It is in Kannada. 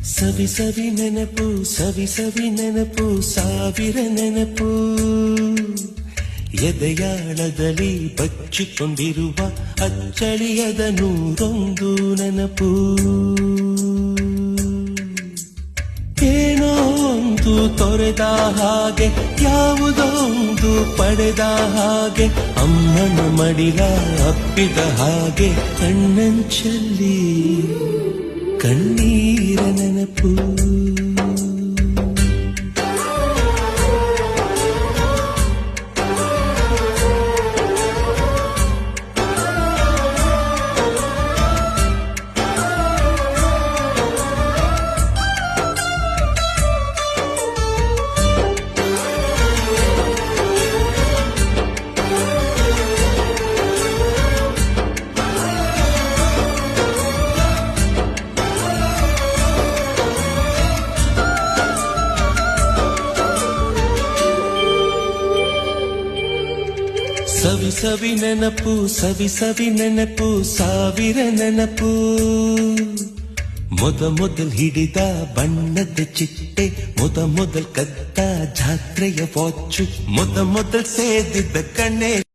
ಸವಿ ಸವಿ ನೆನಪು ಸವಿ ಸವಿ ನೆನಪು ಸಾವಿರ ನೆನಪು ಎದೆಯಾಳದಲ್ಲಿ ಬಚ್ಚಿಕೊಂಡಿರುವ ಅಚ್ಚಳಿಯದ ನೂರೊಂದು ನೆನಪು ಏನೋ ಒಂದು ತೊರೆದ ಹಾಗೆ ಯಾವುದೋ ಒಂದು ಪಡೆದ ಹಾಗೆ ಅಮ್ಮನ ಮಡಿಲ ಅಪ್ಪಿದ ಹಾಗೆ ಕಣ್ಣಂಚಲ್ಲಿ ಕಣ್ಣೀರ ನೆನಪು ಸವಿ ಸವಿ ನೆನಪು ಸವಿ ಸವಿ ನೆನಪು ಸಾವಿರ ನೆನಪು ಮೊದಲ್ ಹಿಡಿದ ಬಣ್ಣದ ಚಿಟ್ಟೆ ಮೊದಲ್ ಕದ್ದ ಜಾತ್ರೆಯ ವಾಚು ಮೊದಲ್ ಸೇದಿದ್ದ ಕಣ್ಣೆ